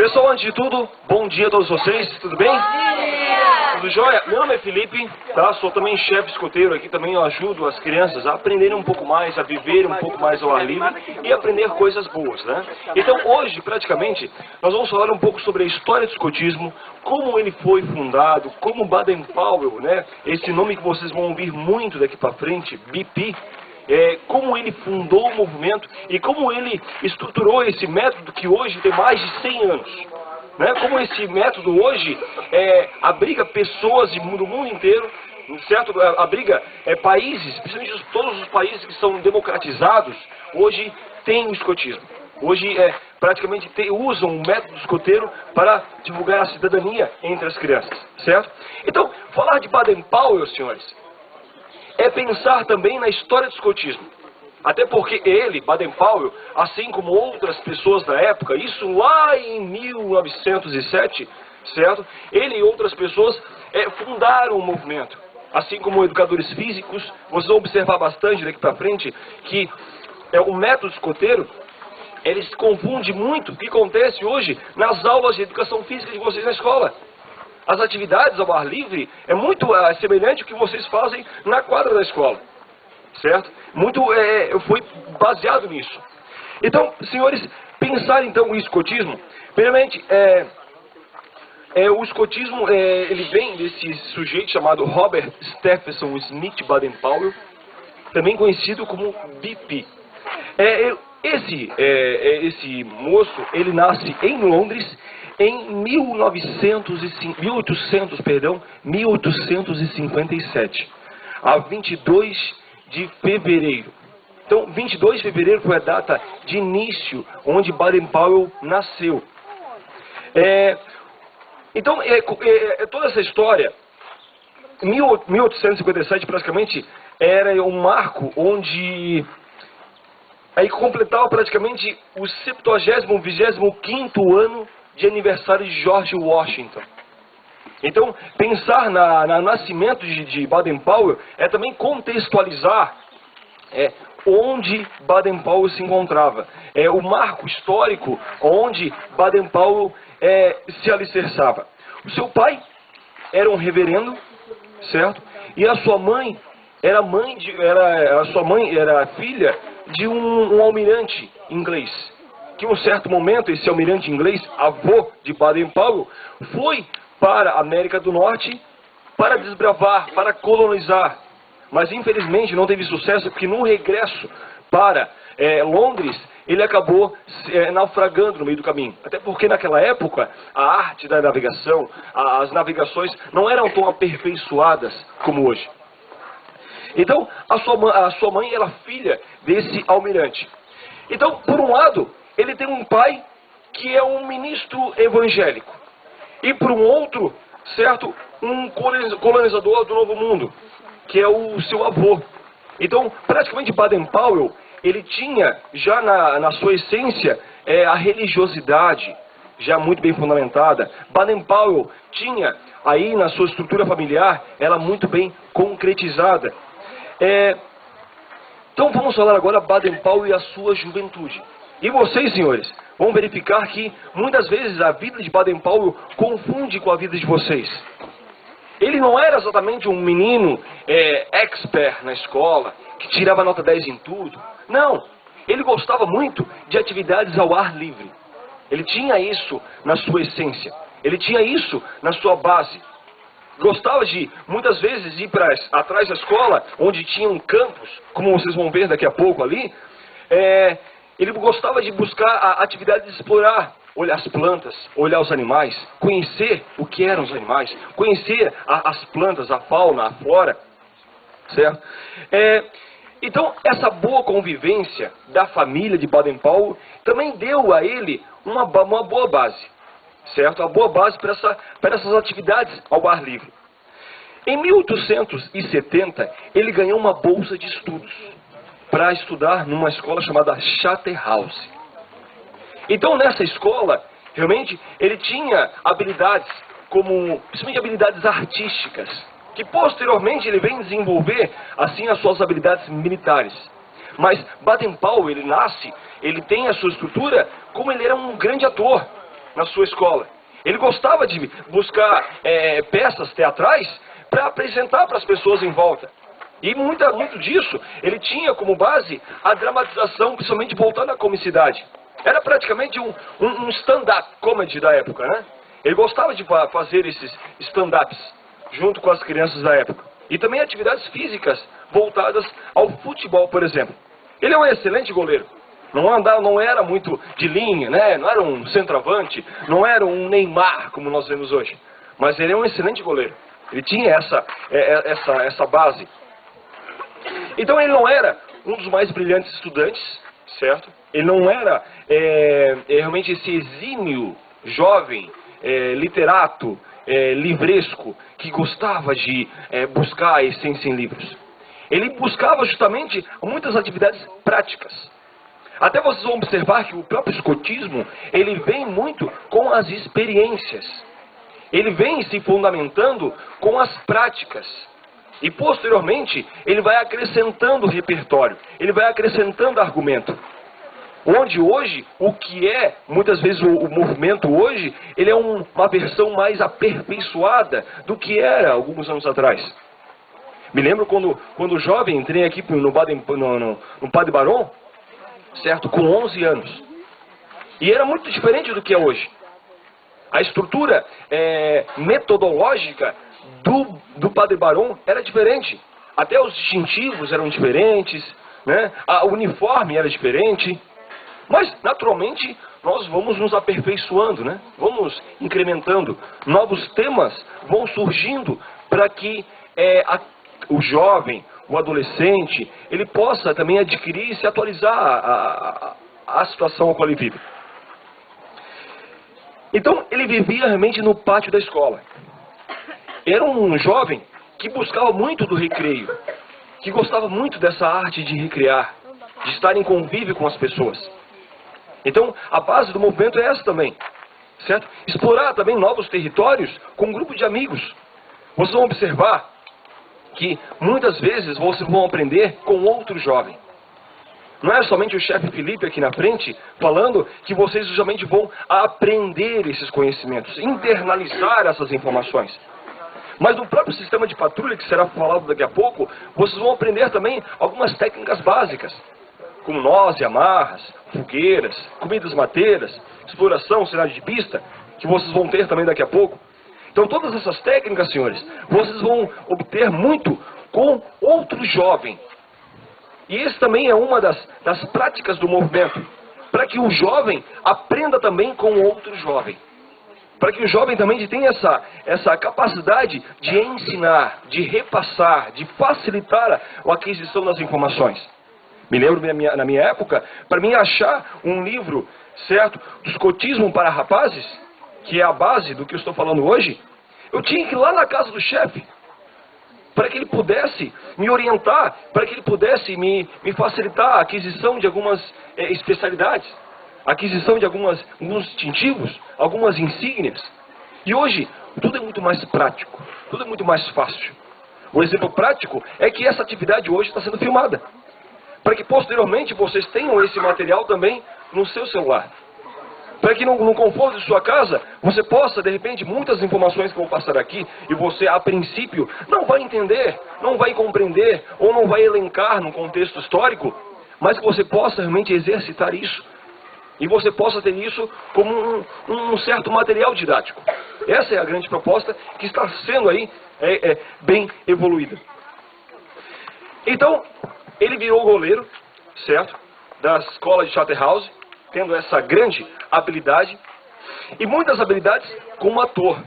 Pessoal, antes de tudo, bom dia a todos vocês, tudo bem? Bom dia! Tudo jóia? Meu nome é Felipe, tá? Sou também chefe escoteiro aqui, também eu ajudo as crianças a aprenderem um pouco mais, a viverem um pouco mais ao ar livre e aprender coisas boas, né? Então hoje, praticamente, nós vamos falar um pouco sobre a história do escotismo, como ele foi fundado, como Baden-Powell, né? Esse nome que vocês vão ouvir muito daqui para frente, BP, como ele fundou o movimento e como ele estruturou esse método que hoje tem mais de 100 anos. Né? Como esse método hoje abriga pessoas do mundo inteiro, certo? Abriga países, principalmente todos os países que são democratizados, hoje tem o escotismo. Hoje praticamente usam o método escoteiro para divulgar a cidadania entre as crianças, certo? Então, falar de Baden-Powell, senhores, é pensar também na história do escotismo. Até porque ele, Baden-Powell, assim como outras pessoas da época, isso lá em 1907, certo? Ele e outras pessoas fundaram o movimento. Assim como educadores físicos, vocês vão observar bastante daqui para frente que o método escoteiro, ele se confunde muito o que acontece hoje nas aulas de educação física de vocês na escola. As atividades ao ar livre é muito semelhante ao que vocês fazem na quadra da escola, certo? Foi baseado nisso. Então, senhores, pensar então o escotismo, primeiramente, o escotismo, ele vem desse sujeito chamado Robert Stephenson Smith Baden-Powell, também conhecido como BP. Esse moço, ele nasce em Londres, em 1857, a 22 de fevereiro. Então, 22 de fevereiro foi a data de início onde Baden-Powell nasceu. Então, toda essa história, 1857 praticamente era um marco onde aí completava praticamente o 25º ano de aniversário de George Washington. Então, pensar no nascimento de Baden-Powell é também contextualizar onde Baden-Powell se encontrava. O marco histórico onde Baden-Powell se alicerçava. O seu pai era um reverendo, certo? E a sua mãe era filha de um almirante inglês. Que em um certo momento, esse almirante inglês, avô de Baden-Powell, foi para a América do Norte para desbravar, para colonizar. Mas infelizmente não teve sucesso, porque no regresso para Londres, ele acabou naufragando no meio do caminho. Até porque naquela época, a arte da navegação, as navegações não eram tão aperfeiçoadas como hoje. Então, a sua mãe era filha desse almirante. Então, por um lado, ele tem um pai que é um ministro evangélico. E por um outro, certo, um colonizador do Novo Mundo, que é o seu avô. Então, praticamente Baden-Powell, ele tinha já na sua essência a religiosidade já muito bem fundamentada. Baden-Powell tinha aí na sua estrutura familiar, ela muito bem concretizada. Então vamos falar agora Baden-Powell e a sua juventude. E vocês, senhores, vão verificar que muitas vezes a vida de Baden-Powell confunde com a vida de vocês. Ele não era exatamente um menino expert na escola, que tirava nota 10 em tudo. Não, ele gostava muito de atividades ao ar livre. Ele tinha isso na sua essência, ele tinha isso na sua base. Gostava de, muitas vezes, ir atrás da escola, onde tinha um campus, como vocês vão ver daqui a pouco ali. Ele gostava de buscar a atividade de explorar, olhar as plantas, olhar os animais, conhecer o que eram os animais, conhecer as plantas, a fauna, a flora, certo? Então, essa boa convivência da família de Baden-Powell também deu a ele uma boa base, certo? Uma boa base para essas atividades ao ar livre. Em 1870, ele ganhou uma bolsa de estudos para estudar numa escola chamada Charterhouse. Então, nessa escola, realmente, ele tinha habilidades, principalmente habilidades artísticas, que posteriormente ele vem desenvolver, assim, as suas habilidades militares. Mas Baden-Powell, ele tem a sua estrutura como ele era um grande ator. na sua escola. Ele gostava de buscar peças teatrais para apresentar para as pessoas em volta. E muito disso, ele tinha como base a dramatização, principalmente voltada à comicidade. Era praticamente um stand-up comedy da época, né? Ele gostava de fazer esses stand-ups junto com as crianças da época. E também atividades físicas voltadas ao futebol, por exemplo. Ele é um excelente goleiro. Não era muito de linha, né? Não era um centroavante, não era um Neymar, como nós vemos hoje. Mas ele é um excelente goleiro. Ele tinha essa base. Então ele não era um dos mais brilhantes estudantes, certo? Ele não era realmente esse exímio jovem, literato, livresco, que gostava de buscar a essência em livros. Ele buscava justamente muitas atividades práticas. Até vocês vão observar que o próprio escotismo, ele vem muito com as experiências. Ele vem se fundamentando com as práticas. E posteriormente, ele vai acrescentando repertório, ele vai acrescentando argumento. Onde hoje, o que é, muitas vezes o movimento hoje, ele é uma versão mais aperfeiçoada do que era alguns anos atrás. Me lembro quando jovem, entrei aqui no Padre Barão, certo? Com 11 anos. E era muito diferente do que é hoje. A estrutura metodológica do Padre Barão era diferente. Até os distintivos eram diferentes, né? O uniforme era diferente. Mas, naturalmente, nós vamos nos aperfeiçoando, né? Vamos incrementando. Novos temas vão surgindo para que o jovem, o adolescente, ele possa também adquirir e se atualizar a situação a qual ele vive. Então, ele vivia realmente no pátio da escola. Era um jovem que buscava muito do recreio, que gostava muito dessa arte de recriar, de estar em convívio com as pessoas. Então, a base do movimento é essa também, certo? Explorar também novos territórios com um grupo de amigos. Vocês vão observar que muitas vezes vocês vão aprender com outro jovem. Não é somente o chefe Felipe aqui na frente falando que vocês justamente vão aprender esses conhecimentos, internalizar essas informações. Mas no próprio sistema de patrulha, que será falado daqui a pouco, vocês vão aprender também algumas técnicas básicas, como nós e amarras, fogueiras, comidas mateiras, exploração, cenário de pista, que vocês vão ter também daqui a pouco. Então todas essas técnicas, senhores, vocês vão obter muito com outro jovem. E esse também é uma das práticas do movimento, para que o jovem aprenda também com outro jovem. Para que o jovem também tenha essa capacidade de ensinar, de repassar, de facilitar a aquisição das informações. Me lembro na minha época, para mim achar um livro, certo, do escotismo para rapazes, que é a base do que eu estou falando hoje, eu tinha que ir lá na casa do chefe, para que ele pudesse me orientar, para que ele pudesse me facilitar a aquisição de algumas especialidades, a aquisição de alguns distintivos, algumas insígnias. E hoje, tudo é muito mais prático, tudo é muito mais fácil. O exemplo prático é que essa atividade hoje está sendo filmada, para que posteriormente vocês tenham esse material também no seu celular. Para que no conforto de sua casa, você possa, de repente, muitas informações que eu vou passar aqui, e você, a princípio, não vai entender, não vai compreender, ou não vai elencar num contexto histórico, mas que você possa realmente exercitar isso. E você possa ter isso como um certo material didático. Essa é a grande proposta que está sendo aí bem evoluída. Então, ele virou goleiro, certo? Da escola de Charterhouse, tendo essa grande habilidade e muitas habilidades como ator.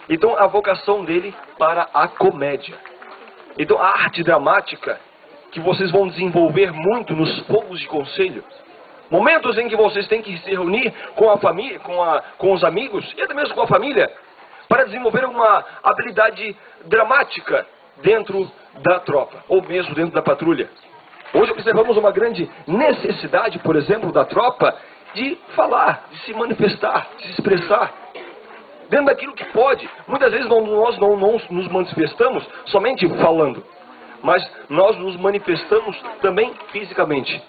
Então, a vocação dele para a comédia. Então, a arte dramática que vocês vão desenvolver muito nos fogos de conselho. Momentos em que vocês têm que se reunir com a família, com os amigos e até mesmo com a família, para desenvolver uma habilidade dramática dentro da tropa, ou mesmo dentro da patrulha. Hoje observamos uma grande necessidade, por exemplo, da tropa, de falar, de se manifestar, de se expressar, dentro daquilo que pode. Muitas vezes nós não nos manifestamos somente falando, mas nós nos manifestamos também fisicamente.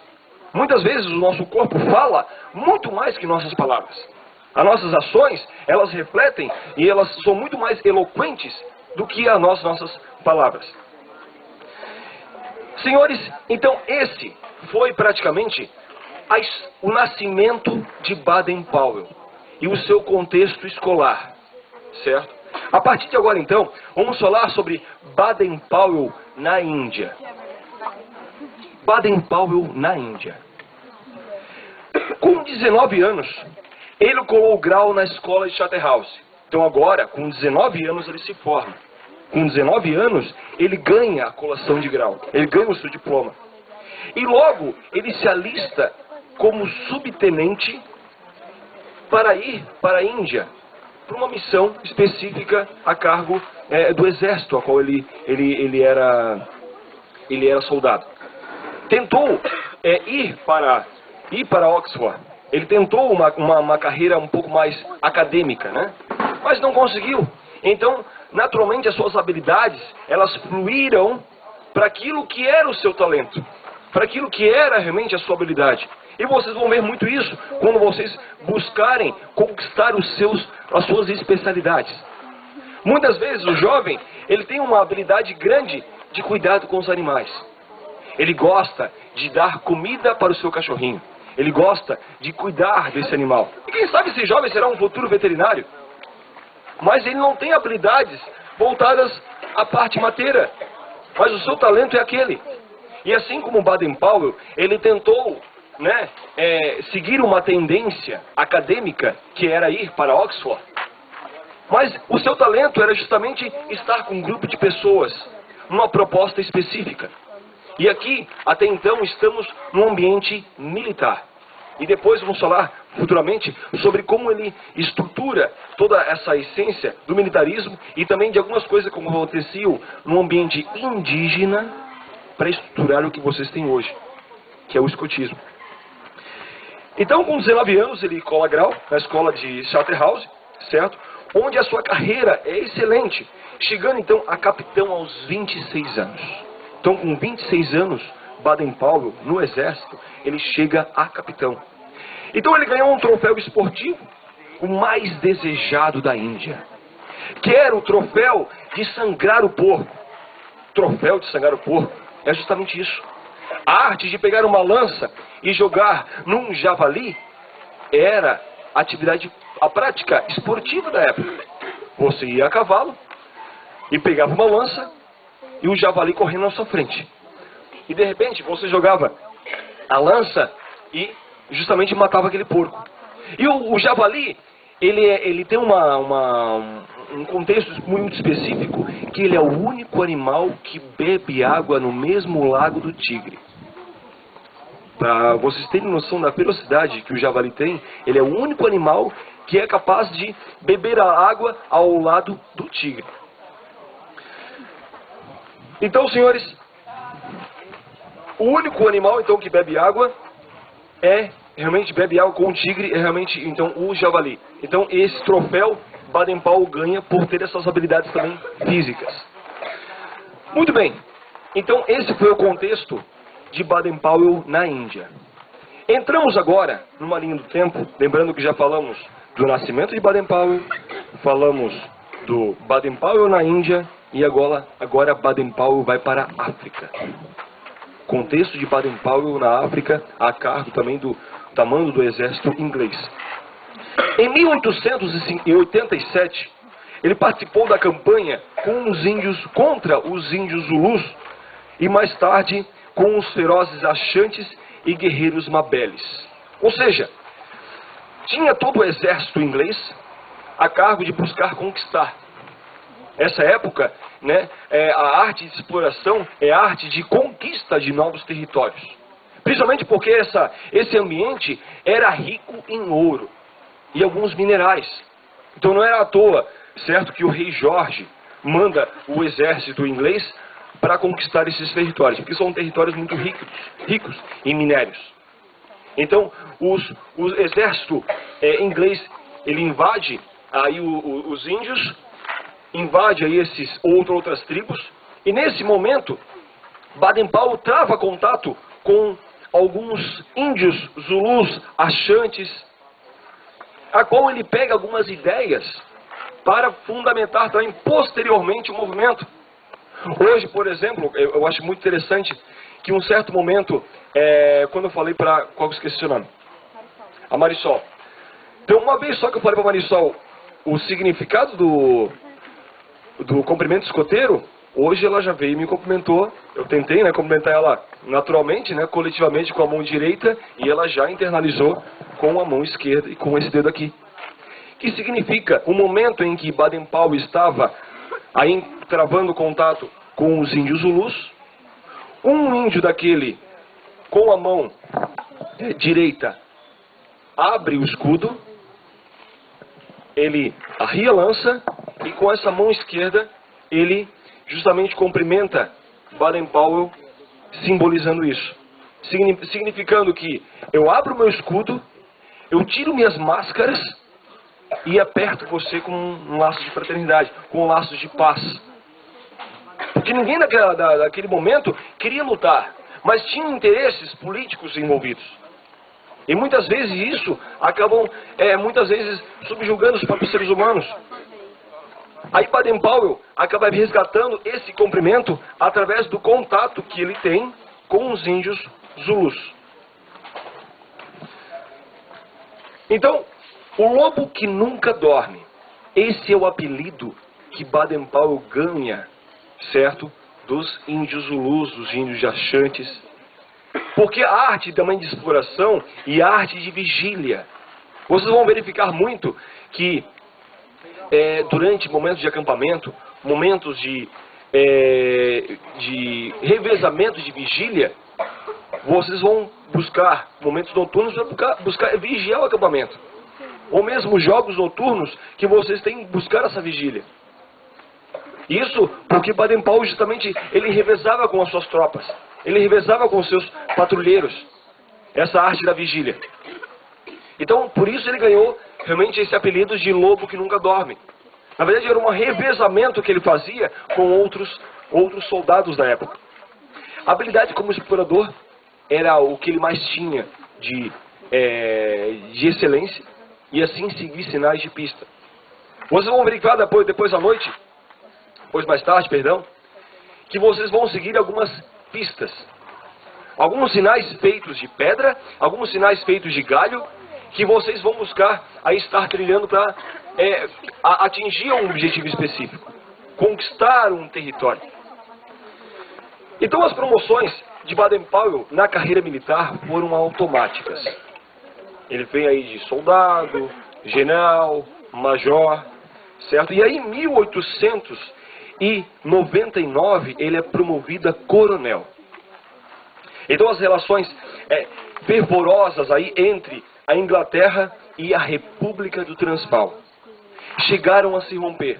Muitas vezes o nosso corpo fala muito mais que nossas palavras. As nossas ações, elas refletem e elas são muito mais eloquentes do que as nossas palavras. Senhores, então esse foi praticamente o nascimento de Baden-Powell e o seu contexto escolar, certo? A partir de agora, então, vamos falar sobre Baden-Powell na Índia. Baden-Powell na Índia. Com 19 anos, ele colou o grau na escola de Charterhouse. Então agora, com 19 anos, ele se forma. Com 19 anos, ele ganha a colação de grau. Ele ganha o seu diploma. E logo, ele se alista como subtenente para ir para a Índia, para uma missão específica a cargo do exército, a qual ele era soldado. Tentou ir para Oxford. Ele tentou uma carreira um pouco mais acadêmica, né? Mas não conseguiu. Então, naturalmente, as suas habilidades, elas fluíram para aquilo que era o seu talento, para aquilo que era realmente a sua habilidade. E vocês vão ver muito isso quando vocês buscarem conquistar as suas especialidades. Muitas vezes o jovem, ele tem uma habilidade grande de cuidado com os animais. Ele gosta de dar comida para o seu cachorrinho. Ele gosta de cuidar desse animal. E quem sabe esse jovem será um futuro veterinário. Mas ele não tem habilidades voltadas à parte mateira. Mas o seu talento é aquele. E assim como Baden-Powell, ele tentou seguir uma tendência acadêmica, que era ir para Oxford. Mas o seu talento era justamente estar com um grupo de pessoas, numa proposta específica. E aqui, até então, estamos num ambiente militar. E depois vamos falar futuramente sobre como ele estrutura toda essa essência do militarismo e também de algumas coisas como aconteciam no ambiente indígena para estruturar o que vocês têm hoje, que é o escotismo. Então, com 19 anos, ele cola grau na escola de Charterhouse, certo? Onde a sua carreira é excelente, chegando então a capitão aos 26 anos. Então, com 26 anos, Baden-Powell, no exército, ele chega a capitão. Então ele ganhou um troféu esportivo, o mais desejado da Índia, que era o troféu de sangrar o porco. Troféu de sangrar o porco é justamente isso. A arte de pegar uma lança e jogar num javali era a prática esportiva da época. Você ia a cavalo e pegava uma lança e o javali correndo na sua frente. E de repente você jogava a lança e justamente matava aquele porco. E o javali, ele tem um contexto muito específico, que ele é o único animal que bebe água no mesmo lago do tigre. Para vocês terem noção da velocidade que o javali tem, ele é o único animal que é capaz de beber a água ao lado do tigre. Então, senhores, o único animal então que bebe água realmente bebe água com o tigre, é realmente então o javali. Então esse troféu Baden-Powell ganha por ter essas habilidades também físicas. Muito bem, então esse foi o contexto de Baden-Powell na Índia. Entramos agora numa linha do tempo, lembrando que já falamos do nascimento de Baden-Powell, falamos do Baden-Powell na Índia e agora Baden-Powell vai para a África. Contexto de Baden-Powell na África, a cargo também do mando do exército inglês. Em 1887, ele participou da campanha contra os índios Zulus e mais tarde com os ferozes Achantes e guerreiros Mabeles. Ou seja, tinha todo o exército inglês a cargo de buscar conquistar. Essa época, a arte de exploração é a arte de conquista de novos territórios. Principalmente porque esse ambiente era rico em ouro e alguns minerais. Então não era à toa, certo, que o rei Jorge manda o exército inglês para conquistar esses territórios, porque são territórios muito ricos em minérios. Então o exército inglês, ele invade aí os índios, invade aí outras tribos, e nesse momento Baden-Powell trava contato com alguns índios Zulus, Achantes, a qual ele pega algumas ideias para fundamentar também posteriormente o movimento. Hoje, por exemplo, eu acho muito interessante que em um certo momento, quando eu falei para... Qual que eu esqueci o nome? A Marisol. Então, uma vez só que eu falei para a Marisol o significado do cumprimento escoteiro, hoje ela já veio e me cumprimentou. Eu tentei, né, cumprimentar ela naturalmente, né, coletivamente com a mão direita, e ela já internalizou com a mão esquerda e com esse dedo aqui. Que significa o momento em que Baden-Powell estava aí travando contato com os índios Zulus. Um índio daquele, com a mão direita, abre o escudo, ele arria a lança, e com essa mão esquerda, ele justamente cumprimenta Baden-Powell, simbolizando isso. Significando que eu abro meu escudo, eu tiro minhas máscaras e aperto você com um laço de fraternidade, com um laço de paz. Porque ninguém daquele momento queria lutar, mas tinha interesses políticos envolvidos. E muitas vezes isso acabam, muitas vezes, subjugando os próprios seres humanos. Aí Baden-Powell acaba resgatando esse cumprimento através do contato que ele tem com os índios Zulus. Então, o lobo que nunca dorme, esse é o apelido que Baden-Powell ganha, certo? Dos índios Zulus, dos índios Achantes. Porque a arte também de exploração e a arte de vigília. Vocês vão verificar muito que durante momentos de acampamento, momentos de revezamento de vigília, vocês vão buscar momentos noturnos para buscar vigiar o acampamento. Ou mesmo jogos noturnos que vocês têm que buscar essa vigília. Isso porque Baden-Powell justamente ele revezava com as suas tropas. Ele revezava com os seus patrulheiros. Essa arte da vigília. Então, por isso ele ganhou realmente esse apelido de lobo que nunca dorme. Na verdade, era um revezamento que ele fazia com outros soldados da época. A habilidade como explorador era o que ele mais tinha de excelência, e assim seguir sinais de pista. Vocês vão verificar depois à noite, depois mais tarde, perdão, que vocês vão seguir algumas pistas. Alguns sinais feitos de pedra, alguns sinais feitos de galho, que vocês vão buscar aí estar trilhando para atingir um objetivo específico, conquistar um território. Então as promoções de Baden-Powell na carreira militar foram automáticas. Ele vem aí de soldado, general, major, certo? E aí em 1899 ele é promovido a coronel. Então as relações fervorosas aí entre a Inglaterra e a República do Transvaal chegaram a se romper.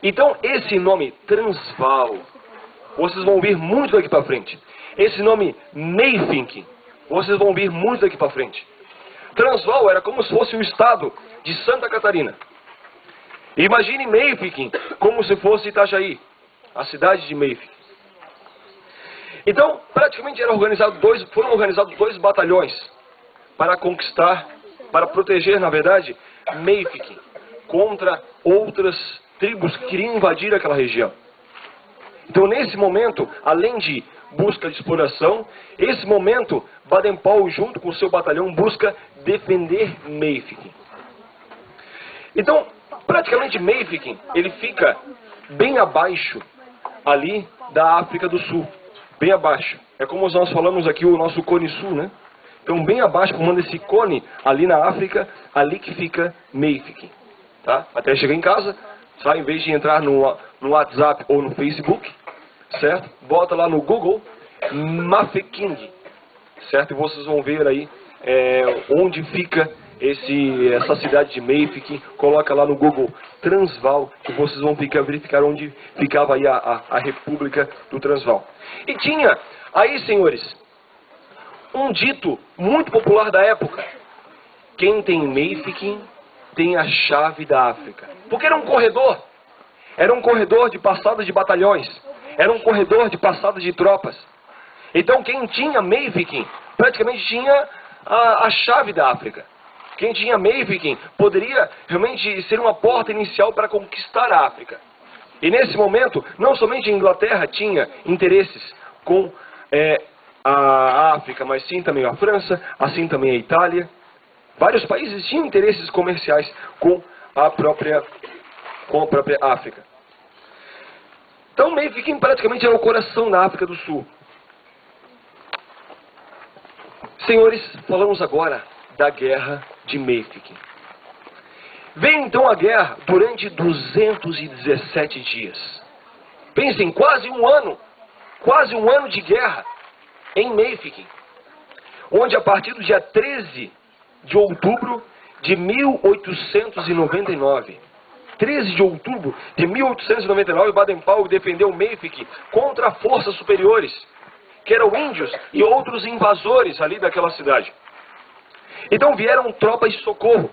Então esse nome Transvaal, vocês vão ouvir muito daqui para frente. Esse nome Mafeking, vocês vão ouvir muito daqui para frente. Transvaal era como se fosse o estado de Santa Catarina. Imagine Mafeking como se fosse Itajaí, a cidade de Mafeking. Então, praticamente foram organizados dois batalhões para conquistar, para proteger, na verdade, Mafeking contra outras tribos que queriam invadir aquela região. Então, nesse momento, além de busca de exploração, esse momento, Baden-Powell, junto com o seu batalhão, busca defender Mafeking. Então, praticamente Mafeking, ele fica bem abaixo ali da África do Sul. Bem abaixo. É como nós falamos aqui o nosso Cone Sul, né? Então, bem abaixo, comando esse cone ali na África, ali que fica Mafeking. Tá? Até chegar em casa, em vez de entrar no WhatsApp ou no Facebook, certo? Bota lá no Google Mafeking, certo? E vocês vão ver aí onde fica essa cidade de Mafeking. Coloca lá no Google Transvaal, que vocês vão verificar onde ficava aí a República do Transvaal. E tinha aí, senhores, um dito muito popular da época: quem tem Mafeking tem a chave da África. Porque era um corredor de passada de batalhões, era um corredor de passada de tropas. Então quem tinha Mafeking praticamente tinha a chave da África. quem tinha Mafeking poderia realmente ser uma porta inicial para conquistar a África. E nesse momento, não somente a Inglaterra tinha interesses com a África, mas sim também a França, assim também a Itália. Vários países tinham interesses comerciais com a própria África. Então Mafeking praticamente era o coração da África do Sul. Senhores, falamos agora da guerra de Mafeking. Veio então a guerra durante 217 dias. Pensem, quase um ano de guerra em Mafeking, onde a partir do dia 13 de outubro de 1899, 13 de outubro de 1899, Baden-Powell defendeu Mafeking contra forças superiores, que eram índios e outros invasores ali daquela cidade. Então vieram tropas de socorro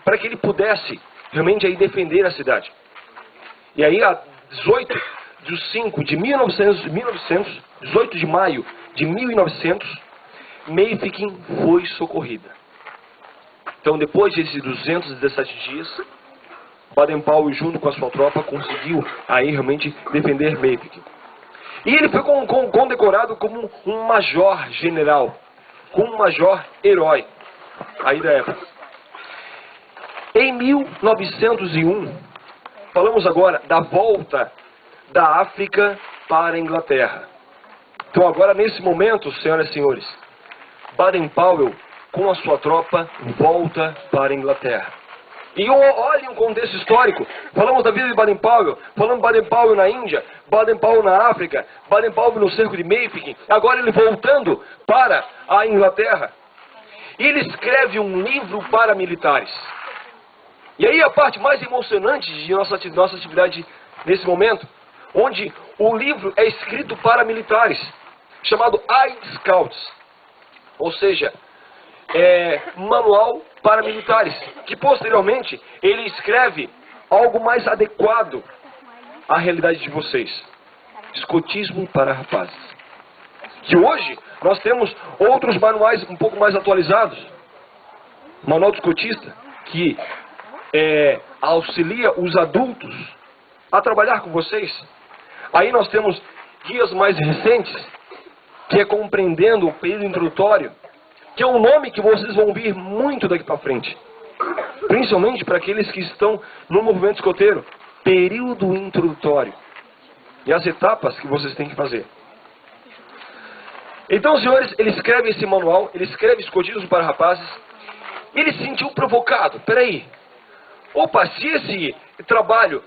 para que ele pudesse realmente aí defender a cidade. E aí, a 18 de maio de 1900, Mafeking foi socorrida. Então, depois desses 217 dias, Baden-Powell, junto com a sua tropa, conseguiu aí realmente defender Mafeking. E ele foi condecorado como um major general, como um major herói aí da época. Em 1901, falamos agora da volta da África para a Inglaterra. Então agora, nesse momento, senhoras e senhores, Baden-Powell, com a sua tropa, volta para a Inglaterra. E olhem um contexto histórico. Falamos da vida de Baden-Powell, falamos de Baden-Powell na Índia, Baden-Powell na África, Baden-Powell no cerco de Mafeking, agora ele voltando para a Inglaterra. E ele escreve um livro para militares. E aí a parte mais emocionante de nossa atividade nesse momento, onde o livro é escrito para militares, chamado Aid Scouts, ou seja, manual para militares, que posteriormente ele escreve algo mais adequado à realidade de vocês. Escotismo para rapazes. Que hoje nós temos outros manuais um pouco mais atualizados. Manual do escotista, que auxilia os adultos a trabalhar com vocês. Aí nós temos guias mais recentes, que é Compreendendo o Período Introdutório, que é um nome que vocês vão ouvir muito daqui para frente. Principalmente para aqueles que estão no movimento escoteiro. Período Introdutório. E as etapas que vocês têm que fazer. Então, senhores, ele escreve esse manual, ele escreve Escotismo para Rapazes. Ele se sentiu provocado. Peraí. Opa, se esse trabalho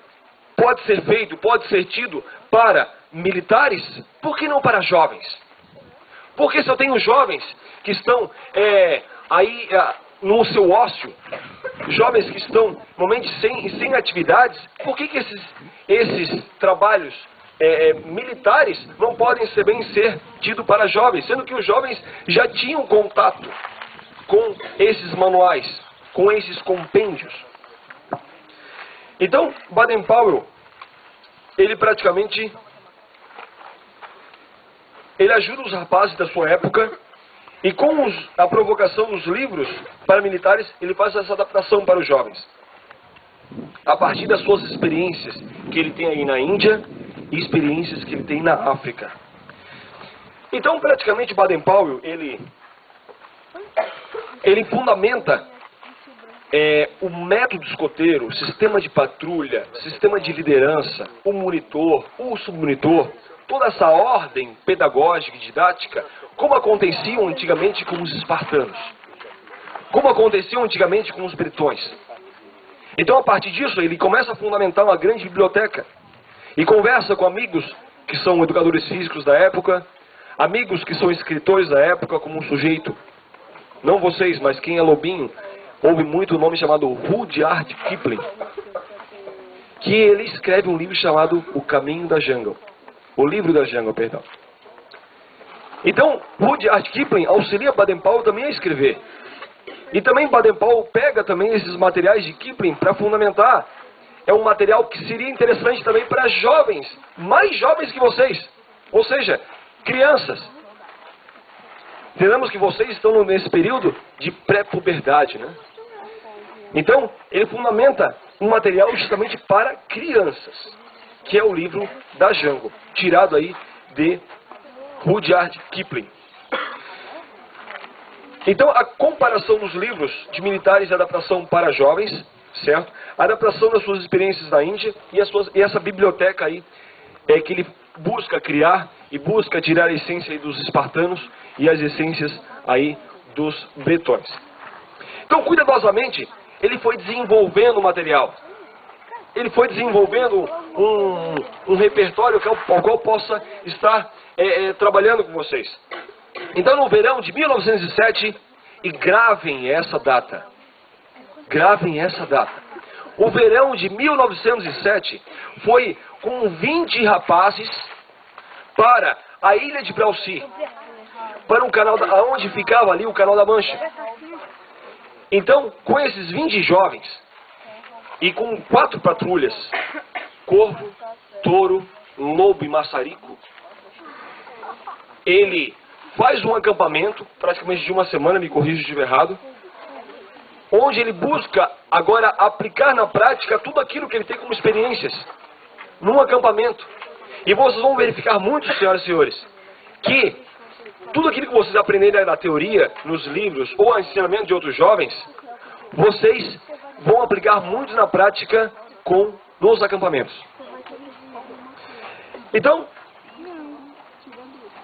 pode ser feito, pode ser tido para militares, por que não para jovens? Porque se eu tenho jovens que estão aí no seu ócio, jovens que estão normalmente sem atividades, por que esses trabalhos militares não podem ser tidos para jovens, sendo que os jovens já tinham contato com esses manuais, com esses compêndios? Então, Baden-Powell, ele praticamente ajuda os rapazes da sua época, e com a provocação dos livros para militares, ele faz essa adaptação para os jovens. A partir das suas experiências que ele tem aí na Índia e experiências que ele tem na África. Então, praticamente, Baden-Powell, ele fundamenta o método escoteiro, o sistema de patrulha, sistema de liderança, o monitor, o submonitor, toda essa ordem pedagógica e didática, como aconteciam antigamente com os espartanos, como aconteciam antigamente com os bretões. Então, a partir disso, ele começa a fundamentar uma grande biblioteca e conversa com amigos que são educadores físicos da época, amigos que são escritores da época, como um sujeito, não vocês, mas quem é lobinho, ouve muito o nome chamado Rudyard Kipling, que ele escreve um livro chamado O Caminho da Jungle. O Livro da Jungle, perdão. Então, Rudyard Kipling auxilia Baden-Powell também a escrever. E também Baden-Powell pega também esses materiais de Kipling para fundamentar. É um material que seria interessante também para jovens, mais jovens que vocês. Ou seja, crianças. Entendemos que vocês estão nesse período de pré-puberdade, né? Então, ele fundamenta um material justamente para crianças, que é o livro da Jungle, tirado aí de Rudyard Kipling. Então, a comparação dos livros de militares e adaptação para jovens, certo? A adaptação das suas experiências na Índia e essa biblioteca aí que ele busca criar e busca tirar a essência aí dos espartanos e as essências aí dos bretões. Então, cuidadosamente, ele foi desenvolvendo o material. Ele foi desenvolvendo um repertório ao qual possa estar trabalhando com vocês. Então, no verão de 1907, e gravem essa data. Gravem essa data. O verão de 1907 foi com 20 rapazes para a ilha de Braucy, para um canal, onde ficava ali o Canal da Mancha. Então, com esses 20 jovens, e com 4 patrulhas, corvo, touro, lobo e maçarico, ele faz um acampamento, praticamente de uma semana, me corrijo se estiver errado, onde ele busca agora aplicar na prática tudo aquilo que ele tem como experiências, num acampamento. E vocês vão verificar muito, senhoras e senhores, que tudo aquilo que vocês aprenderem na teoria, nos livros, ou a ensinamento de outros jovens, vocês vão aplicar muito na prática nos acampamentos. Então,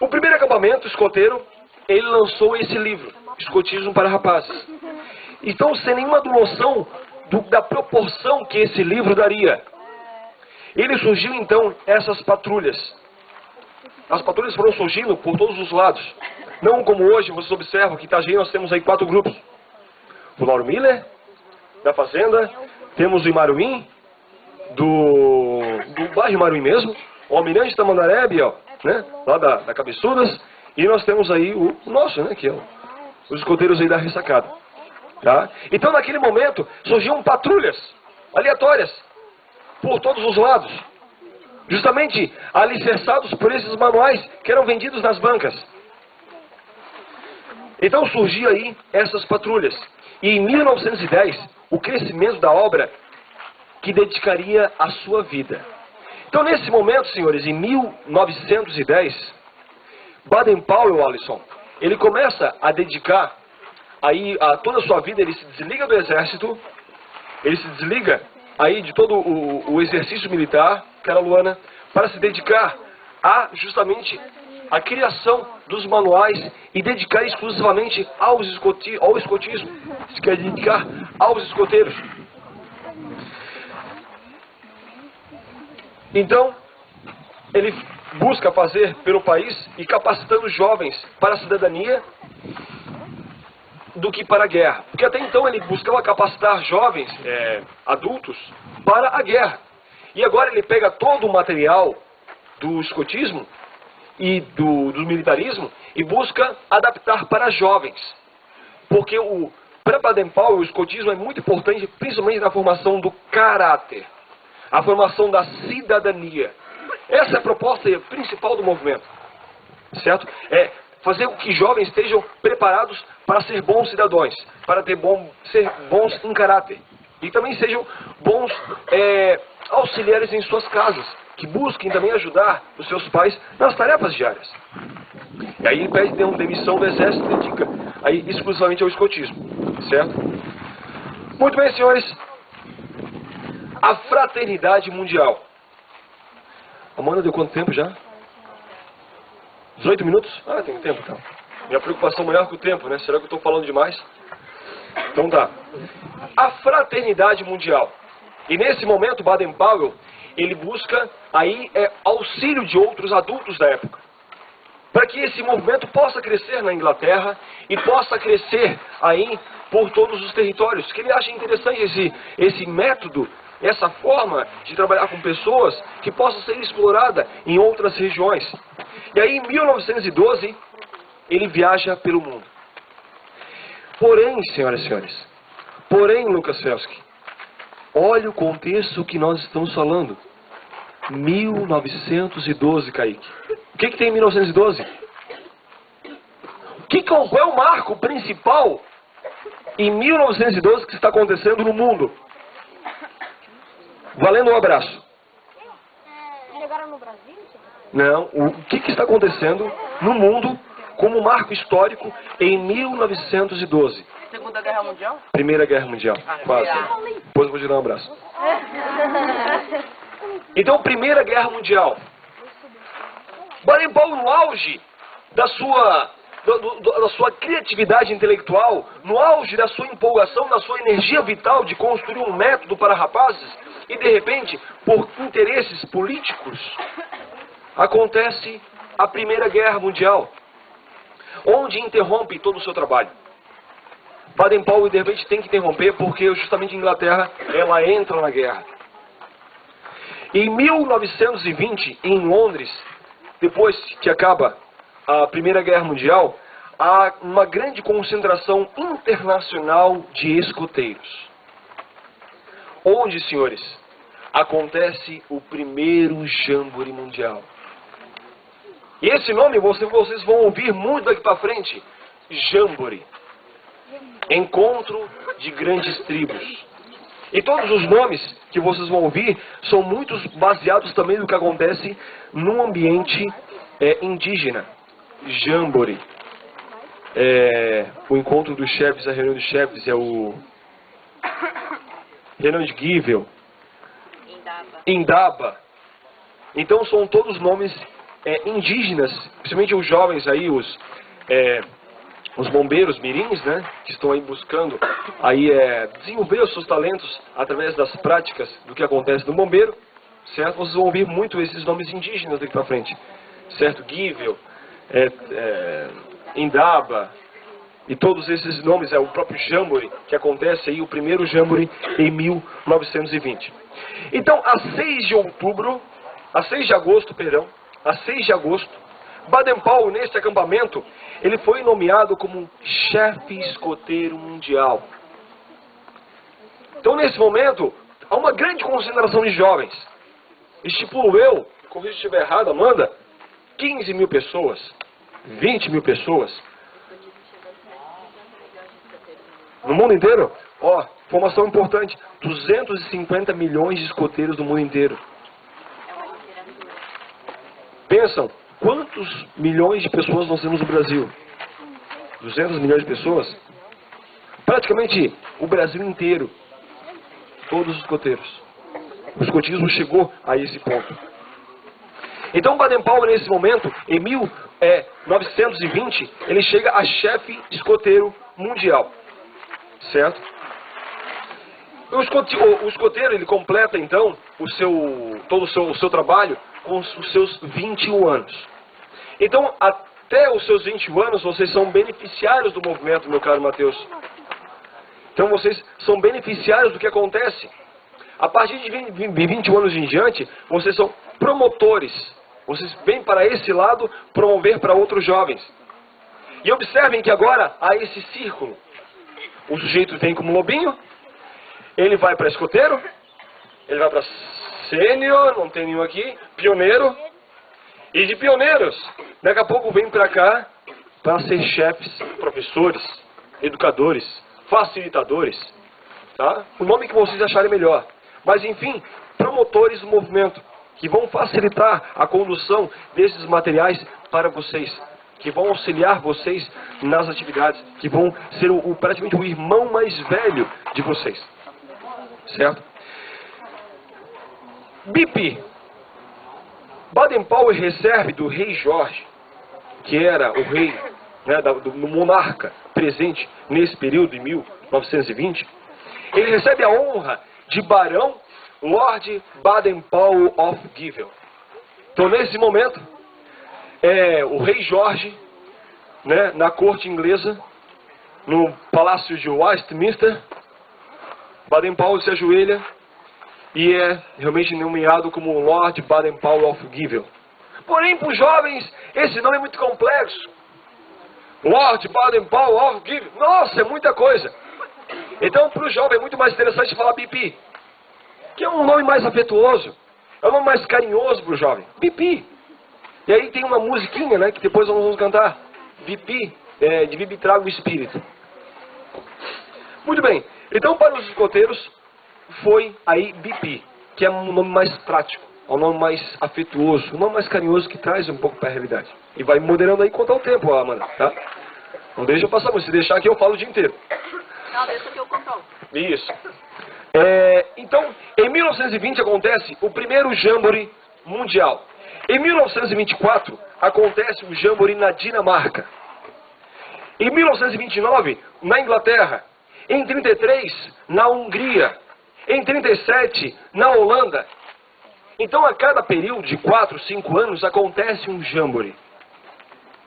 o primeiro acampamento escoteiro, ele lançou esse livro, Escotismo para Rapazes. Então, sem nenhuma noção da proporção que esse livro daria. Ele surgiu, então, essas patrulhas. As patrulhas foram surgindo por todos os lados. Não como hoje, vocês observam que em Itajaí nós temos aí 4 grupos. O Lauro Miller, da Fazenda, temos o Imaruim, do bairro Imaruim mesmo, o Almirante Tamandaré, ó, né, lá da Cabeçudas, e nós temos aí o nosso, né, que é os escoteiros aí da Ressacada. Tá? Então, naquele momento, surgiam patrulhas aleatórias por todos os lados, justamente alicerçados por esses manuais que eram vendidos nas bancas. Então, surgiam aí essas patrulhas. E em 1910, o crescimento da obra que dedicaria a sua vida. Então, nesse momento, senhores, em 1910, Baden-Powell, Alisson, ele começa a dedicar aí a toda a sua vida. Ele se desliga do exército, ele se desliga aí de todo o exercício militar, cara Luana, para se dedicar justamente a criação dos manuais e dedicar exclusivamente ao escotismo, se quer dedicar aos escoteiros. Então, ele busca fazer pelo país e capacitando jovens para a cidadania do que para a guerra. Porque até então ele buscava capacitar jovens, adultos, para a guerra. E agora ele pega todo o material do escotismo e do militarismo e busca adaptar para jovens. Porque para Baden-Powell o escotismo é muito importante, principalmente na formação do caráter, a formação da cidadania. Essa é a proposta principal do movimento, certo? É fazer com que jovens estejam preparados para ser bons cidadãos, para ser bons em caráter. E também sejam bons auxiliares em suas casas, que busquem também ajudar os seus pais nas tarefas diárias. E aí ele pede demissão do exército e dedica aí exclusivamente ao escotismo, certo? Muito bem, senhores. A fraternidade mundial. Amanda, deu quanto tempo já? 18 minutos? Ah, tem tempo, então. Minha preocupação maior que o tempo, né? Será que eu estou falando demais? Então tá. A fraternidade mundial. E nesse momento, Baden-Powell, ele busca aí auxílio de outros adultos da época, para que esse movimento possa crescer na Inglaterra e possa crescer aí por todos os territórios. Que ele acha interessante esse método, essa forma de trabalhar com pessoas que possa ser explorada em outras regiões. E aí, em 1912, ele viaja pelo mundo. Porém, senhoras e senhores, Lucas Felsky, olha o contexto que nós estamos falando. 1912, Kaique. O que tem em 1912? Qual é o marco principal em 1912 que está acontecendo no mundo? Valendo um abraço. Chegaram no Brasil? Não, o que está acontecendo no mundo como marco histórico em 1912? Segunda Guerra Mundial? Primeira Guerra Mundial, quase. Depois eu vou te dar um abraço. Então, Primeira Guerra Mundial. Baden-Powell, no auge da sua criatividade intelectual, no auge da sua empolgação, da sua energia vital de construir um método para rapazes, e de repente, por interesses políticos, acontece a Primeira Guerra Mundial, onde interrompe todo o seu trabalho. Baden-Powell, de repente, tem que interromper porque justamente a Inglaterra, ela entra na guerra. Em 1920, em Londres, depois que acaba a Primeira Guerra Mundial, há uma grande concentração internacional de escoteiros. Onde, senhores, acontece o primeiro Jamboree Mundial. E esse nome vocês vão ouvir muito daqui para frente. Jamboree. Encontro de grandes tribos. E todos os nomes que vocês vão ouvir são muitos baseados também no que acontece num ambiente indígena. Jamboree. O encontro dos chefes, a reunião dos chefes é o reunião de Givel. Indaba. Então são todos nomes indígenas, principalmente os jovens aí, os bombeiros mirins, né, que estão aí buscando aí desenvolver os seus talentos através das práticas do que acontece no bombeiro, certo? Vocês vão ouvir muito esses nomes indígenas daqui para frente, certo? Givel, Indaba e todos esses nomes, o próprio Jamboree, que acontece aí, o primeiro Jamboree em 1920. Então, a 6 de agosto, Baden-Powell, nesse acampamento, ele foi nomeado como chefe escoteiro mundial. Então, nesse momento, há uma grande concentração de jovens. Estipulo eu, corrija se estiver errado, Amanda, 15 mil pessoas, 20 mil pessoas. No mundo inteiro? Ó, informação importante, 250 milhões de escoteiros do mundo inteiro. Pensam, quantos milhões de pessoas nós temos no Brasil? 200 milhões de pessoas? Praticamente o Brasil inteiro. Todos os escoteiros. O escotismo chegou a esse ponto. Então Baden-Powell, nesse momento, em 1920, ele chega a chefe escoteiro mundial. Certo? O escoteiro, ele completa então todo o seu trabalho com os seus 21 anos. Então, até os seus 21 anos, vocês são beneficiários do movimento, meu caro Mateus. Então, vocês são beneficiários do que acontece. A partir de 21 anos em diante, vocês são promotores. Vocês vêm para esse lado promover para outros jovens. E observem que agora há esse círculo. O sujeito vem como lobinho, ele vai para escoteiro, ele vai para sênior, não tem nenhum aqui, pioneiro, e de pioneiros, daqui a pouco vem para cá para ser chefes, professores, educadores, facilitadores, tá? O nome que vocês acharem melhor. Mas enfim, promotores do movimento, que vão facilitar a condução desses materiais para vocês, que vão auxiliar vocês nas atividades, que vão ser praticamente o irmão mais velho de vocês. Certo? BP. Baden-Powell recebe do rei Jorge, que era o rei, né, do monarca presente nesse período, em 1920, ele recebe a honra de Barão Lord Baden-Powell of Givel. Então, nesse momento, o rei Jorge, né, na corte inglesa, no palácio de Westminster, Baden-Powell se ajoelha e é realmente nomeado como Lord Baden-Powell of Givel. Porém, para os jovens, esse nome é muito complexo. Lord Baden-Powell of Givel. Nossa, é muita coisa. Então, para o jovem é muito mais interessante falar BP, que é um nome mais afetuoso, é um nome mais carinhoso para o jovem. BP. E aí tem uma musiquinha, né, que depois nós vamos cantar. BP, de Bibi Trago o Espírito. Muito bem, então para os escoteiros foi aí BP, que é um nome mais prático, é um nome mais afetuoso, um nome mais carinhoso que traz um pouco para a realidade. E vai moderando aí quanto ao tempo, Amanda, tá? Não deixa eu passar, se deixar aqui eu falo o dia inteiro. Não, deixa que eu controlo. Isso. Então, em 1920 acontece o primeiro Jamboree mundial. Em 1924 acontece o Jamboree na Dinamarca. Em 1929, na Inglaterra. Em 33, na Hungria. Em 37, na Holanda. Então, a cada período de 4, 5 anos, acontece um Jamboree.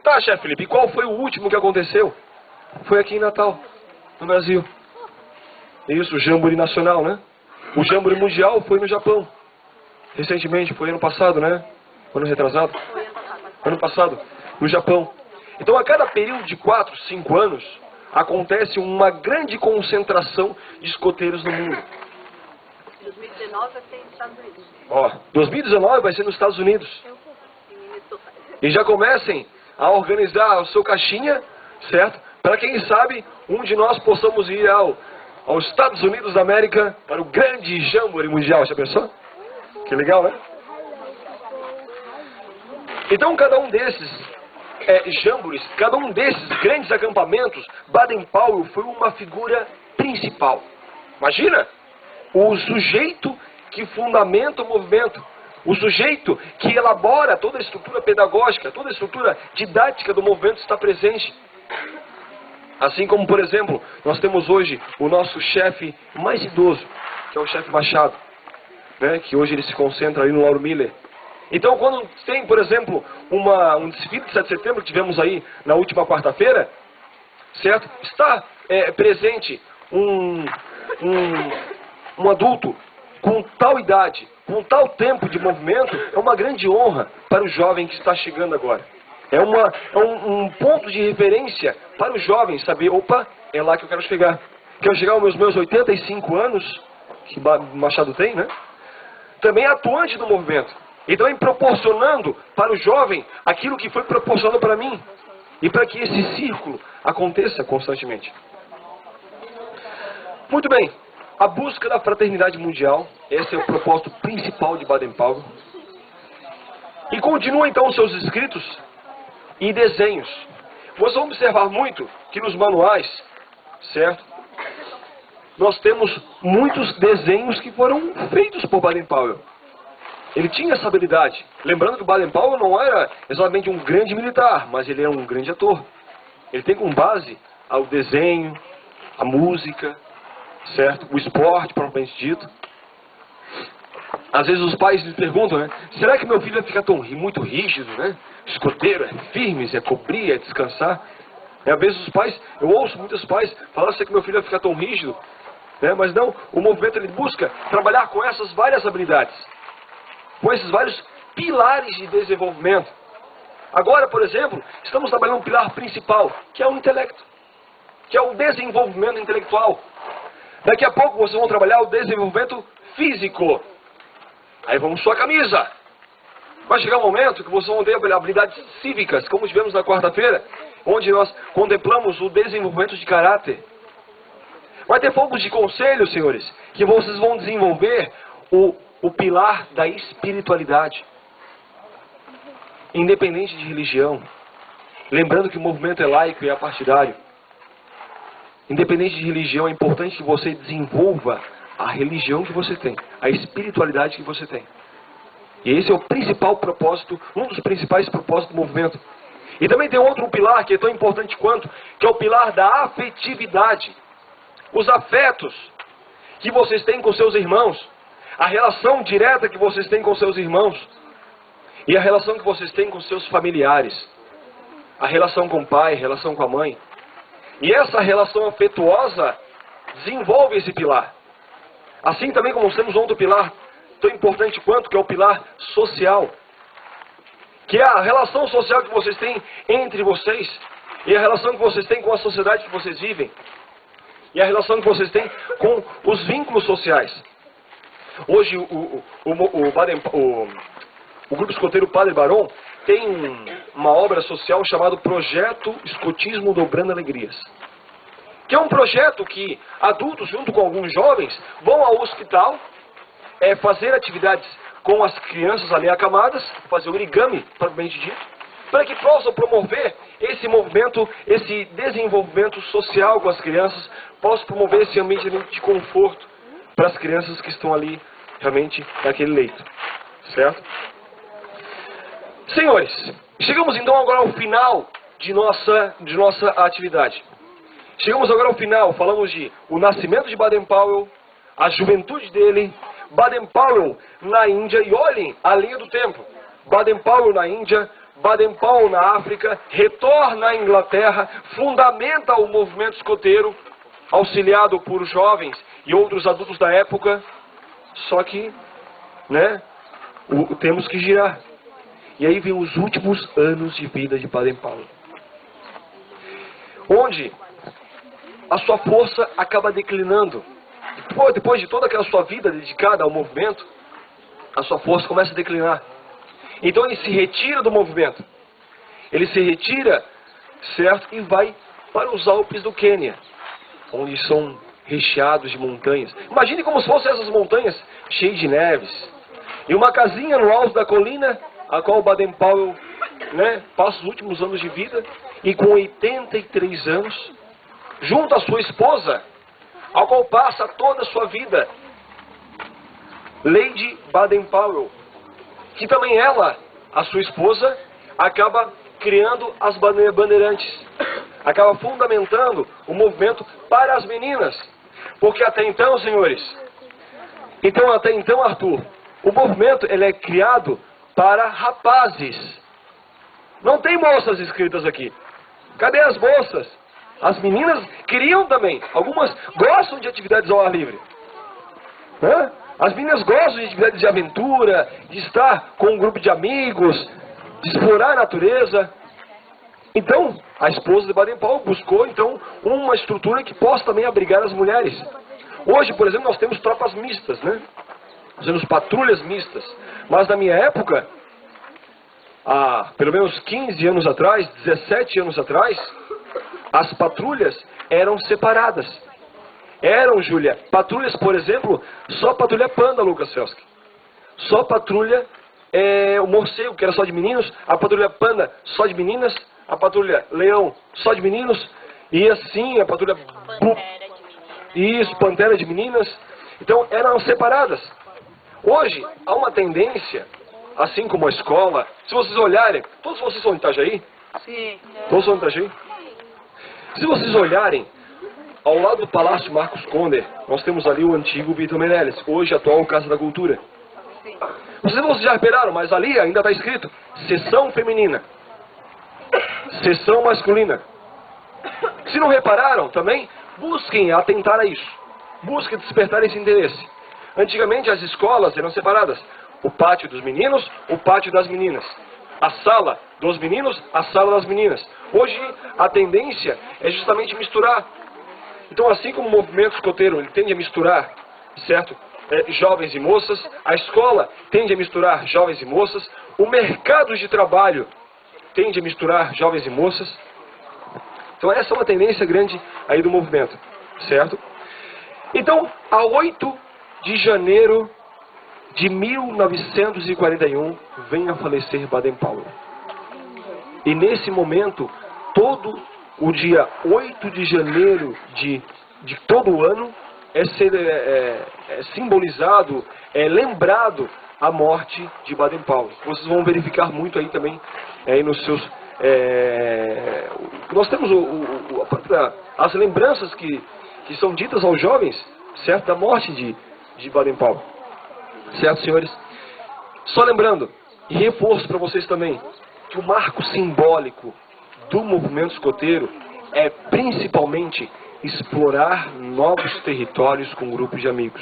Tá, chefe Felipe, e qual foi o último que aconteceu? Foi aqui em Natal, no Brasil. Isso, o Jamboree nacional, né? O Jamboree mundial foi no Japão. Recentemente, foi ano passado, né? Ano retrasado? Ano passado, no Japão. Então, a cada período de 4, 5 anos, acontece uma grande concentração de escoteiros no mundo. 2019 vai ser nos Estados Unidos. Ó, 2019 vai ser nos Estados Unidos. E já comecem a organizar o seu caixinha, certo? Para quem sabe, um de nós possamos ir aos Estados Unidos da América para o grande Jamboree mundial. Já pensou? Que legal, né? Então, cada um desses Jamborees, cada um desses grandes acampamentos, Baden-Powell foi uma figura principal. Imagina! O sujeito que fundamenta o movimento, o sujeito que elabora toda a estrutura pedagógica, toda a estrutura didática do movimento está presente. Assim como, por exemplo, nós temos hoje o nosso chefe mais idoso, que é o chefe Machado, né, que hoje ele se concentra ali no Lauro Miller. Então, quando tem, por exemplo, um desfile de 7 de setembro que tivemos aí na última quarta-feira, certo? Está presente um adulto com tal idade, com tal tempo de movimento, é uma grande honra para o jovem que está chegando agora. É um ponto de referência para o jovem saber, opa, é lá que eu quero chegar. Quero chegar aos meus 85 anos, que Machado tem, né? Também atuante do movimento. E também proporcionando para o jovem aquilo que foi proporcionado para mim. E para que esse círculo aconteça constantemente. Muito bem. A busca da fraternidade mundial, esse é o propósito principal de Baden-Powell. E continua então os seus escritos e desenhos. Vocês vão observar muito que nos manuais, certo? Nós temos muitos desenhos que foram feitos por Baden-Powell. Ele tinha essa habilidade. Lembrando que Baden-Powell não era exatamente um grande militar, mas ele era um grande ator. Ele tem como base o desenho, a música, certo? O esporte, propriamente dito. Às vezes os pais lhe perguntam, né? Será que meu filho vai ficar muito rígido, né? Escoteiro, é firme, é cobrir, é descansar? Às vezes os pais, eu ouço muitos pais falar que meu filho vai ficar tão rígido, né? Mas não, o movimento ele busca trabalhar com essas várias habilidades, com esses vários pilares de desenvolvimento. Agora, por exemplo, estamos trabalhando um pilar principal, que é o intelecto, que é o desenvolvimento intelectual. Daqui a pouco vocês vão trabalhar o desenvolvimento físico. Aí vamos sua camisa. Vai chegar um momento que vocês vão ter habilidades cívicas, como tivemos na quarta-feira, onde nós contemplamos o desenvolvimento de caráter. Vai ter poucos de conselho, senhores, que vocês vão desenvolver o pilar da espiritualidade. Independente de religião. Lembrando que o movimento é laico e é partidário. Independente de religião, é importante que você desenvolva a religião que você tem, a espiritualidade que você tem. E esse é o principal propósito, um dos principais propósitos do movimento. E também tem outro pilar que é tão importante quanto, que é o pilar da afetividade. Os afetos que vocês têm com seus irmãos, a relação direta que vocês têm com seus irmãos, e a relação que vocês têm com seus familiares, a relação com o pai, a relação com a mãe. E essa relação afetuosa desenvolve esse pilar. Assim também como temos outro pilar tão importante quanto, que é o pilar social. Que é a relação social que vocês têm entre vocês, e a relação que vocês têm com a sociedade que vocês vivem, e a relação que vocês têm com os vínculos sociais. Hoje o Grupo Escoteiro Padre Barão tem uma obra social chamada Projeto Escotismo Dobrando Alegrias, que é um projeto que adultos, junto com alguns jovens, vão ao hospital fazer atividades com as crianças ali acamadas, fazer origami, propriamente dito, para que possam promover esse movimento, esse desenvolvimento social com as crianças, possam promover esse ambiente de conforto para as crianças que estão ali realmente naquele leito. Certo? Senhores, chegamos então agora ao final de nossa atividade. Chegamos agora ao final, falamos de o nascimento de Baden-Powell, a juventude dele, Baden-Powell na Índia, e olhem a linha do tempo. Baden-Powell na Índia, Baden-Powell na África, retorna à Inglaterra, fundamenta o movimento escoteiro, auxiliado por jovens e outros adultos da época, só que, temos que girar. E aí vem os últimos anos de vida de Baden-Powell, onde a sua força acaba declinando. Depois de toda aquela sua vida dedicada ao movimento, a sua força começa a declinar. Então ele se retira do movimento. Ele se retira, certo? E vai para os Alpes do Quênia, onde são recheados de montanhas. Imagine como se fossem essas montanhas cheias de neves. E uma casinha no alto da colina, a qual Baden-Powell passa os últimos anos de vida, e com 83 anos, junto à sua esposa, ao qual passa toda a sua vida, Lady Baden-Powell, que também ela, a sua esposa, acaba criando as bandeirantes, acaba fundamentando o movimento para as meninas, porque até então, senhores, até então, Arthur, o movimento ele é criado para rapazes. Não tem moças inscritas aqui. Cadê as moças? As meninas queriam também. Algumas gostam de atividades ao ar livre. As meninas gostam de atividades de aventura, de estar com um grupo de amigos, de explorar a natureza. Então, a esposa de Baden-Powell buscou, então, uma estrutura que possa também abrigar as mulheres. Hoje, por exemplo, nós temos tropas mistas, Nós temos patrulhas mistas. Mas na minha época, há pelo menos 15 anos atrás, 17 anos atrás, as patrulhas eram separadas. Júlia, patrulhas, por exemplo, só patrulha Panda, Lucas Felski. Só patrulha o Morcego, que era só de meninos, a patrulha Panda só de meninas, a patrulha Leão só de meninos, e assim a patrulha Pantera de meninas. Então eram separadas. Hoje há uma tendência, assim como a escola, se vocês olharem, todos vocês são de Itajaí? Sim. Todos são de Itajaí? Se vocês olharem, ao lado do Palácio Marcos Conder, nós temos ali o antigo Vitor Meirelles, hoje atual Casa da Cultura. Sim. Vocês já repararam, mas ali ainda está escrito seção feminina, seção masculina. Se não repararam também, busquem atentar a isso. Busquem despertar esse interesse. Antigamente as escolas eram separadas. O pátio dos meninos, o pátio das meninas. A sala dos meninos, a sala das meninas. Hoje a tendência é justamente misturar. Então, assim como o movimento escoteiro ele tende a misturar, certo? Jovens e moças, a escola tende a misturar jovens e moças, o mercado de trabalho tende a misturar jovens e moças. Então essa é uma tendência grande aí do movimento, certo? Então, a 8 de janeiro de 1941, vem a falecer Baden-Powell. E nesse momento, todo o dia 8 de janeiro de todo o ano é simbolizado, é lembrado a morte de Baden-Powell. Vocês vão verificar muito aí também, aí nos seus... nós temos as lembranças que são ditas aos jovens, certo? Da morte de Baden-Powell. Certo, senhores? Só lembrando, e reforço para vocês também, que o marco simbólico do movimento escoteiro é principalmente explorar novos territórios com grupos de amigos.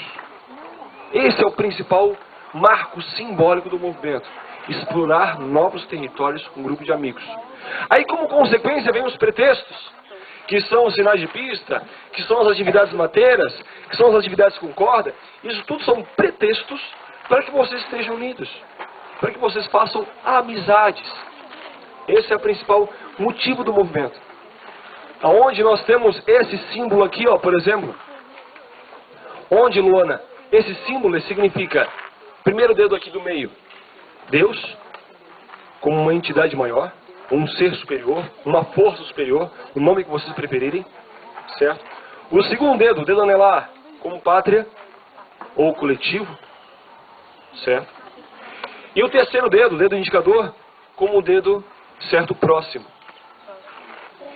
Esse é o principal marco simbólico do movimento. Explorar novos territórios com grupos de amigos. Aí, como consequência, vem os pretextos, que são os sinais de pista, que são as atividades mateiras, que são as atividades com corda. Isso tudo são pretextos para que vocês estejam unidos, para que vocês façam amizades. Esse é o principal motivo do movimento. Aonde nós temos esse símbolo aqui, ó, por exemplo. Onde, Luana? Esse símbolo significa, primeiro dedo aqui do meio, Deus, como uma entidade maior, um ser superior, uma força superior, o nome que vocês preferirem, certo? O segundo dedo, o dedo anelar, como pátria ou coletivo, certo? E o terceiro dedo, o dedo indicador, como o dedo, certo, próximo.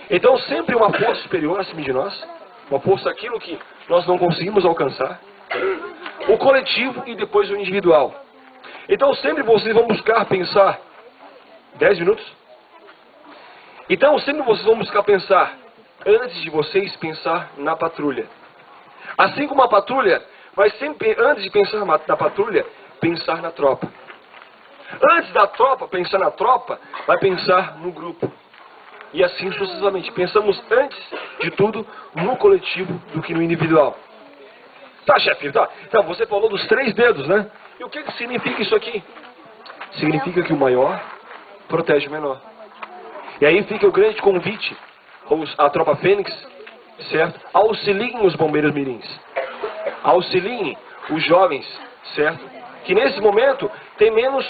Então sempre uma força superior acima de nós, uma força aquilo que nós não conseguimos alcançar, o coletivo e depois o individual. Então sempre vocês vão buscar pensar, 10 minutos? Então sempre vocês vão buscar pensar, antes de vocês pensar na patrulha. Assim como a patrulha, vai sempre, antes de pensar na patrulha, pensar na tropa. Antes da tropa, pensar na tropa, vai pensar no grupo. E assim sucessivamente. Pensamos antes de tudo no coletivo do que no individual. Tá, chefe? Tá. Então, você falou dos 3 dedos, né? E o que significa isso aqui? Significa que o maior protege o menor. E aí fica o grande convite à Tropa Fênix, certo? Auxiliem os bombeiros mirins. Auxiliem os jovens, certo? Que nesse momento tem menos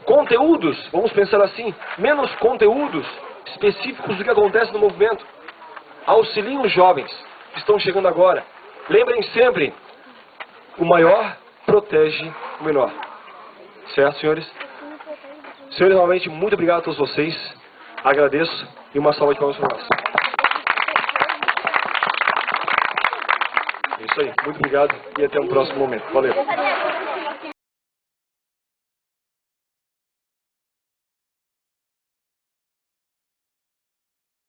conteúdos, vamos pensar assim, menos conteúdos específicos do que acontece no movimento. Auxiliem os jovens que estão chegando agora. Lembrem sempre, o maior protege o menor. Certo, senhores? Senhores, novamente, muito obrigado a todos vocês. Agradeço e uma salva de palmas para nós. É isso aí, muito obrigado e até um próximo momento. Valeu.